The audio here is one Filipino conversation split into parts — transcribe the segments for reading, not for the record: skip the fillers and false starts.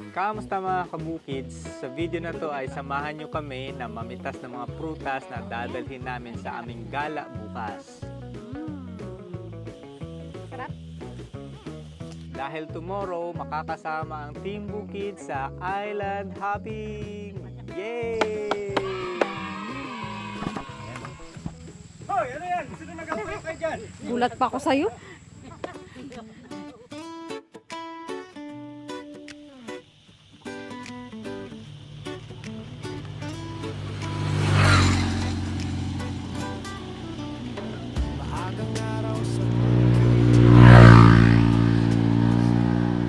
Kamusta mga kabukids? Sa video na to ay samahan nyo kami na mamitas ng mga prutas na dadalhin namin sa aming gala bukas. Sarap. Dahil tomorrow makakasama ang Team Bukid sa island hopping! Yay! Hoy, ano yan? Sino nag-away kayo dyan? Gulat pa ako sa'yo.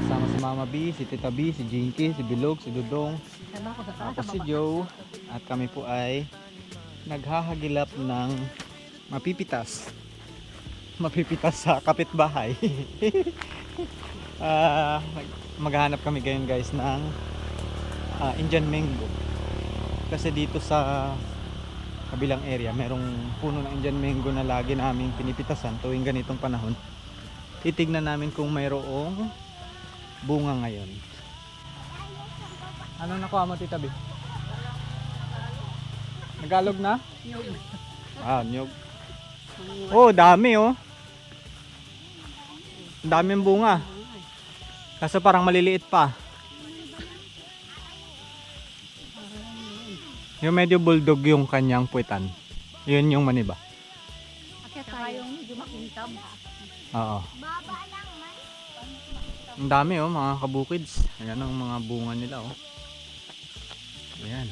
Sama si Mama B, si Tita B, si Jinky, si Bilog, si Dudong, tapos si Joe. At kami po ay naghahagilap ng mapipitas. Mapipitas sa kapitbahay. Maghahanap kami ngayon guys ng Indian mango. Kasi dito sa kabilang area merong puno ng Indian mango na lagi namin pinipitasan tuwing ganitong panahon. Titignan namin kung mayroong bunga ngayon. Ano nakuha mo, Tita B? Nagalog na? Nyog. Oh, dami oh. Daming bunga. Kaso parang maliliit pa. Yung medyo bulldog yung kanyang puwitan. Yun yung maniba. Akit tayo medyo makintab. Oo. Ang dami oh, mga kabukids. Ayan ang mga bunga nila oh. Ayan.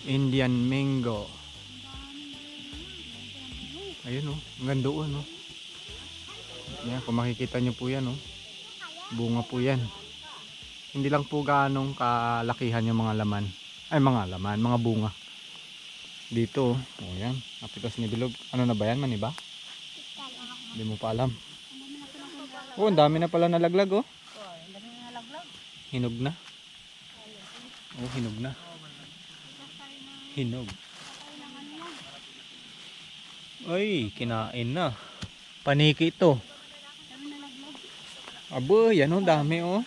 Indian mango. Ayun oh, ang ganda oh, no. Ayan, kung makikita nyo po yan oh. Bunga po yan. Hindi lang po ganong kalakihan yung mga laman. Ay, mga laman, mga bunga. Dito oh. Oh, yan. Napitas ni Bilog. Ano na ba yan, maniba? Hindi mo pa alam. Oh, ang dami na pala nalaglag oh. Hinog na. Oh, hinog na. Hinog. Ay, kinain na. Paniki ito. Abo, yan oh, dami oh.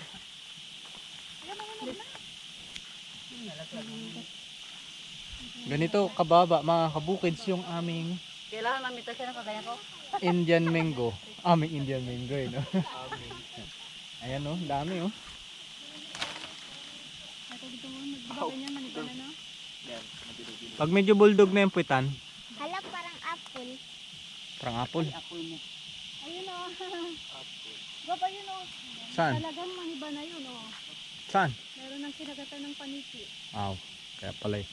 Ganito kababa mga kabukids yung aming Kailangan mamita siya ng kagaya ko. Indian mango. Aming Indian mango eh, no? Ayan oh, dami oh. Pag medyo bulldog na yung puwitan, Hala, parang apple. parang apple. Ayun o. Baba yun o. Saan? Talagang maniba na yun o. Saan? Meron ng kinagatan ng paniki. Wow, kaya pala eh.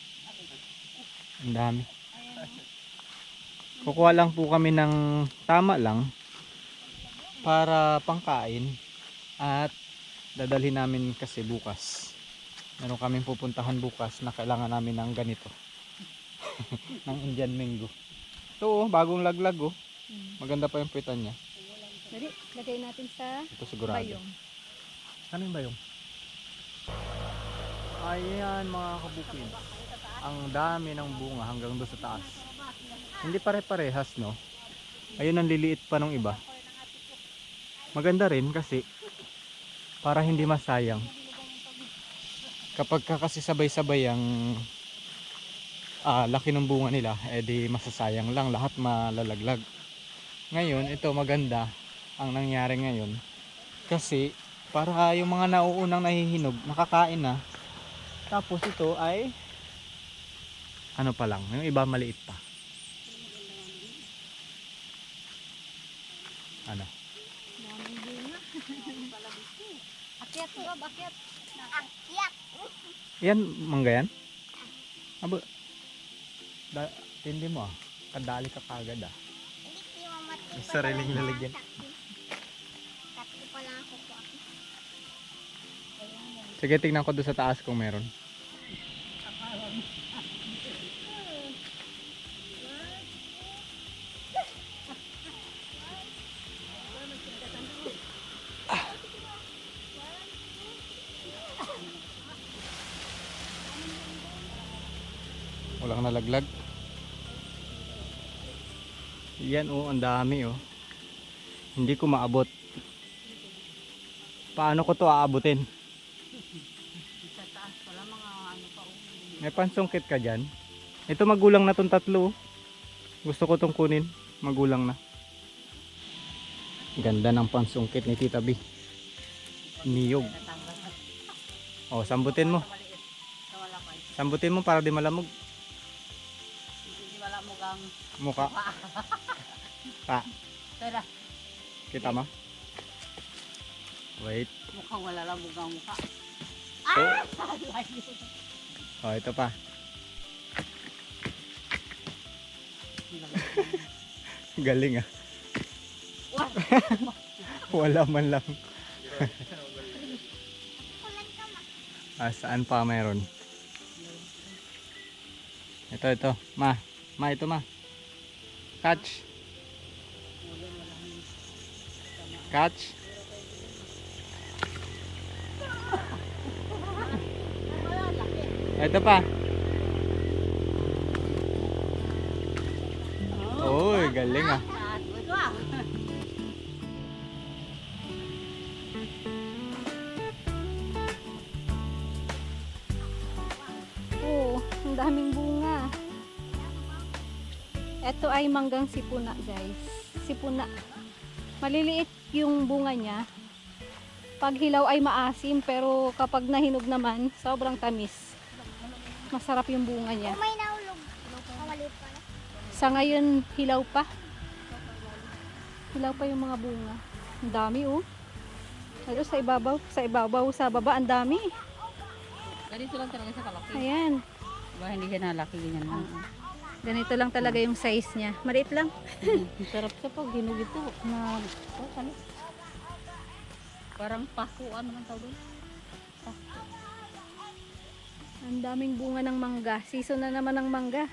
Ang dami. Kukuha lang po kami ng tama lang para pangkain at dadalhin namin kasi bukas. Meron kaming pupuntahan bukas na kailangan namin ng ganito. Ng Indian mango. Ito oh, bagong laglag oh. Maganda pa yung puwitan niya. Dali, lagay natin sa Ito sigurado. bayong. Ano yung bayong? Ayan mga kabukid. Ang dami ng bunga hanggang doon sa taas. Hindi pare-parehas no. Ayun ang liliit pa nung iba. Maganda rin kasi para hindi masayang. Kapag kasi sabay-sabay ang laki ng bunga nila, edi masasayang lang, lahat malalaglag. Ngayon, ito maganda ang nangyari ngayon. Kasi para yung mga nauunang nahihinog, nakakain na. Tapos ito ay ano pa lang, yung iba maliit pa. Ano? Daming bunga. Akyat Rob, akyat. Akyat. Yan, mangga yan? Abo, tindi mo ah. Kadali ka kagad ah. Hindi mo matibay. May sariling lalagyan. Tatlo pa lang ako po. Sige, tignan ko doon sa taas kung meron. Walang nalaglag. Yan oh, ang dami oh. Hindi ko maabot. Paano ko to aabutin? May pansungkit ka dyan. Ito magulang na tong tatlo. Gusto ko tong kunin. Magulang na. Ganda ng pansungkit ni Tita B. Niyog. Oh, sambutin mo. Sambutin mo para di malamog. Hindi malamog ang Muka. Pa. tera. Kita mo? Wait. Mukhang wala lamog ang mukha. Oh, ito pa. Galing ah. Wala man lang. Kulan ka ma. Saan pa mayroon? Ito. Ma, ito ma. Catch. Catch. Ito pa. Uy, galing ah. Oo, ang daming bunga. Ito ay manggang sipuna, guys. Sipuna. Maliliit yung bunga niya. Pag hilaw ay maasim, pero kapag nahinog naman, sobrang tamis. Masarap yung bunga niya. May naulog. Maliit pa na. Sa ngayon, hilaw pa. Hilaw pa yung mga bunga. Ang dami, oh. Pero sa ibabaw, sa baba, ang dami. Ganito lang talaga sa kalaki. Ayan. Ba hindi siya nalaki ganyan lang. Ganito lang talaga yung size niya. Maliit lang. Ang sarap sa pag hinog ito. Na, ano? Parang pakuan naman tawag doon. Ang daming bunga ng mangga. Season na naman ng mangga.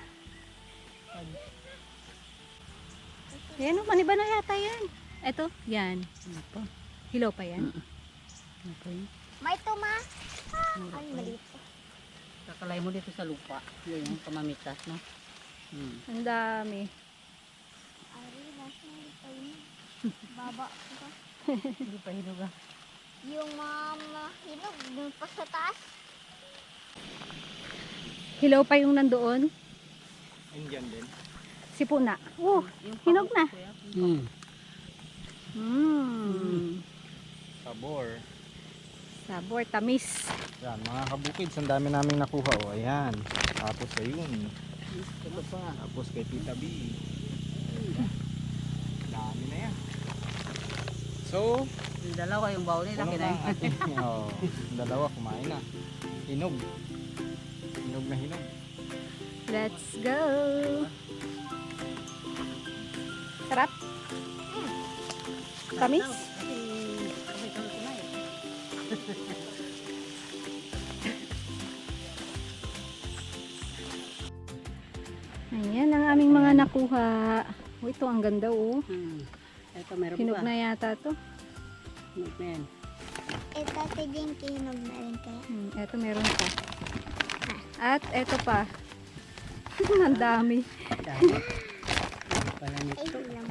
Ayan, oh, maniba na yata yan. Eto, yan. Ano pa? Hilaw pa yan. Ano pa yun? May tuma. Ay, maliit pa. Kakalay mo dito sa lupa. Yun yung pamamitas, no? Ang dami. Ari, nasa pa yun. Baba pa. Hindi pa hinog ah. Yung mga hinog, dun pa sa taas. Hilaw pa yung nandoon. Indian din. Sipuna. Oh, Yung hinog na. Sabor. Sabor, tamis. Yan, mga kabukids, ang dami naming nakuha. O, ayan. Tapos ayun. Ito pa. Tapos kay Tita B. Dami na yan. So, Yung dalawa yung baon nila puno na kinain. ang ating, dalawa kumain na. Hinog. Hinog na hinog. Let's go. Sarap. Tamis. Ayan ang aming mga nakuha. Oh, ito ang ganda, oh. Ito meron Hinog pa. na yata to. Hinog na yan. Ito, tiging kinog na rin kaya. Eto meron pa. At eto pa. Ang dami. Dami. Pala Ay, nito. lang.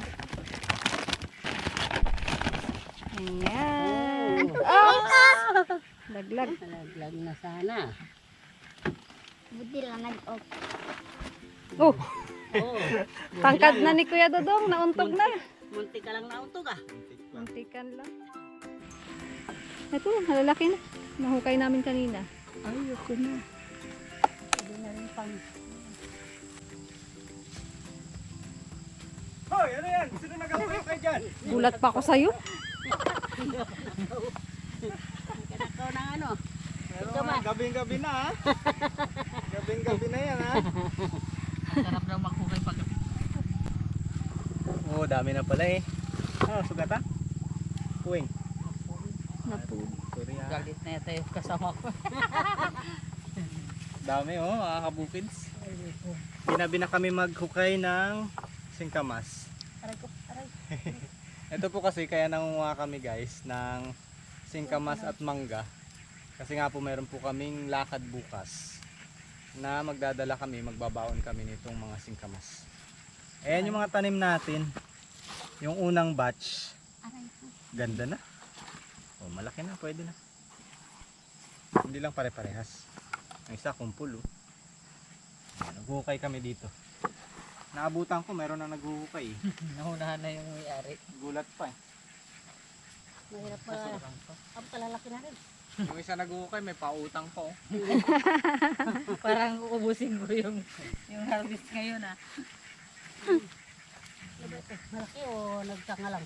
Ayan. Laglag. Nalaglag na sana. Buti lang nag-off. Oh, Oo. tangkad na ni Kuya Dodong. Nauntog na. Munti ka lang nautog ah. Muntikan lang. Ito, malalaki na. Nahukay namin kanina. Ayoko na. Hindi na rin pang... Hoy, ano yan? Sino nag-away kayo dyan? Gulat pa ako sa'yo. Kanakaw ng ano. Pero gabing-gabi na ha. Gabing-gabi na yan ha. Sarap daw maghukay pag... Oo, dami na pala eh. Sugat ha? Puwing. Napu. Sorry ha. Galit na yata yung kasama ko. Dami oh, mga kabukids. Ginabi na kami maghukay ng singkamas. Aray ko, aray. Ito po kasi kaya nangunguha kami guys ng singkamas at mangga. Kasi nga po meron po kaming lakad bukas na magdadala kami, magbabaon kami nitong mga singkamas. Ayan yung mga tanim natin. Yung unang batch. Aray ko. Ganda na. Oh, malaki na, pwede na. Hindi lang pare-parehas. Ang isa kumpul oh. Naghuhukay kami dito. Naabutan ko, meron na naghuhukay eh. Nahunahan na yung may-ari. Gulat pa eh. Mahirap pala. Ang palalaki na rin. Yung isa naghuhukay, may pautang pa oh. Parang uubusin ko yung harvest ngayon ah. Malaki o nagsanga lang?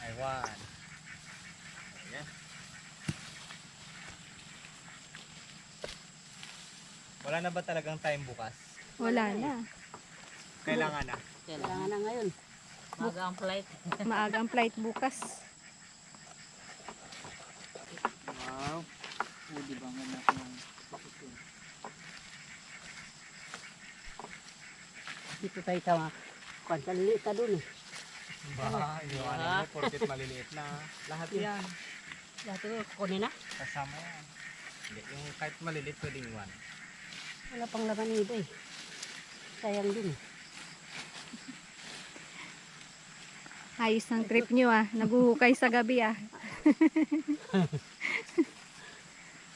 Aywan. Ayan. Wala na ba talagang time bukas? Wala na. Kailangan na. Kailangan na ngayon. Maga ang flight. Maaga ang flight bukas. Wow. Di ba nga natin yung bakit yun? Dito tayo sa kansalili ka dun eh. Ba, iniwanan mo, porket maliliit na. Lahat yan. Dito kukunin na. Kasama yan. Hindi, yung kahit maliliit pwedeng iwan. Wala pang laman ng iba eh. Sayang din eh. Ayos ng trip nyo ah. Naguhukay sa gabi ah.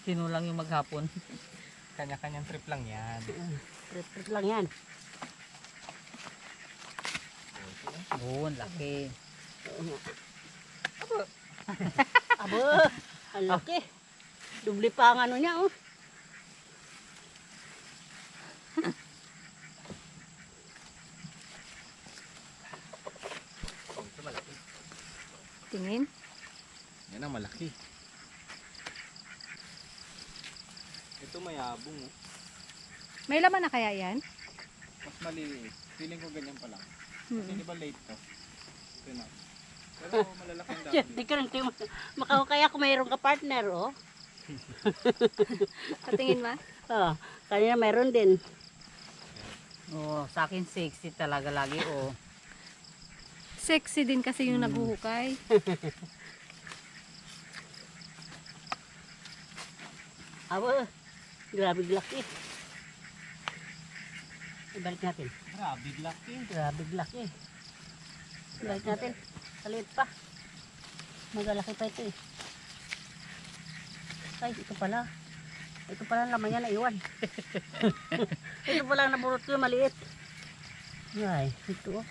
Sinulang yung maghapon. Kanya-kanyang trip lang yan. Trip lang yan. Oo, laki. Abo, ang laki. Dubli pa ang ano niya oh. Ito malaki. Tingin. Yan ang malaki. Ito mayabong oh. May laman na kaya yan? Mas maliliit. Feeling ko ganyan pa lang. Kasi Hmm. di ba late to? Ito na. Pero malalaki ang Diyan, dami. di ka rin makakaya kung mayroon ka partner oh. Patingin ma? Oh, kanina mayroon din. Oh, sa akin sexy talaga lagi oh. Sexy din kasi yung naguhukay. Abo, grabe laki. Ibalik natin. Grabe laki. Grabe laki. Ibalik natin. Kaliit pa. Magalaki pa ito eh. Ay, ito pala. Ito pala ang laman niya na iwan. Ito pala ang naburot ko yung maliit. Ay, ito oh.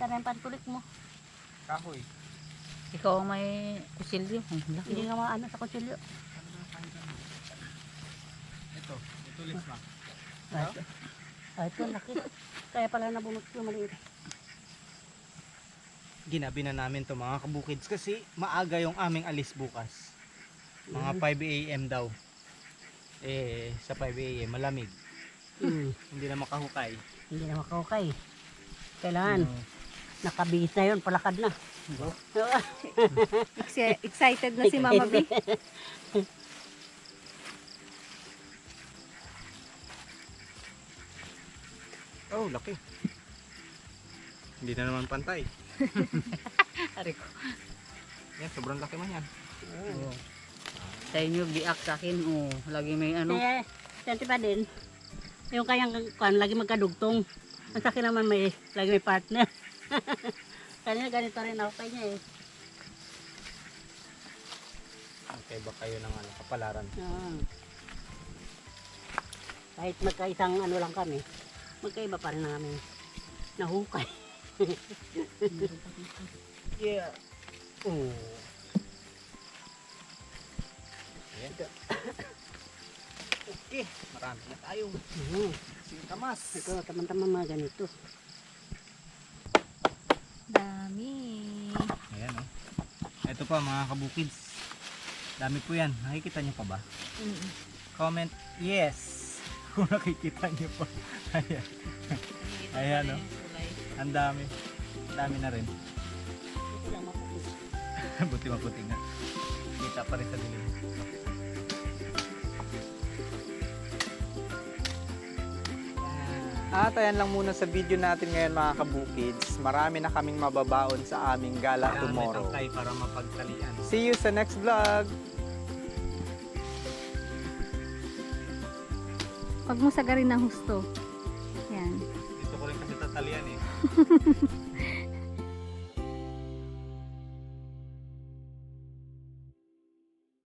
Sana yung pantulik mo. Kahoy. Ikaw ang may kusilyo. Hindi nga maano sa kusilyo. Ito. Ito ulit ma. Ito laki. Kaya pala nabunot ko yung maliit. Ginabi na namin to mga kabukids kasi maaga yung aming alis bukas. Mga 5 AM daw. Eh, sa 5 AM malamig. Hindi na makahukay. Hindi na makahukay. Kailangan. Nakabisa yun, palakad na. Excited na si Mama B. Oh, laki. Hindi na naman pantay. Ari ko. Yan, sobrang laki man yan. Oh. Sa inyo, biak sa akin. Oh, lagi may ano. Eh, senti pa din. Yung kayang kan, lagi magkadugtong. Ang sa akin naman may, lagi may partner. Kanina ganito rin ako kanya eh. Okay ba kayo ng ano, kapalaran? Ah. Kahit magkaisang ano lang kami, magkaiba pa rin namin nahukay. Yeah. Oh. Ayan. Okay, marami na tayo. Singkamas. Ito, taman-taman mga ganito. Dami. Ayan oh. Ito pa mga kabukids. Dami po yan. Nakikita nyo pa ba? Comment yes. Kung nakikita nyo pa. Ayan. Ayan oh. Ang dami. Ang dami na rin. Ito lang maputi. Buti maputi nga. Kita pa rin sa dilim. At ayan lang muna sa video natin ngayon mga kabukids. Marami na kaming mababaon sa aming gala tomorrow. Para mapagtalian. See you sa next vlog! Pag mo sagarin ng husto. Yan. Dito ko rin kasi tatalian eh.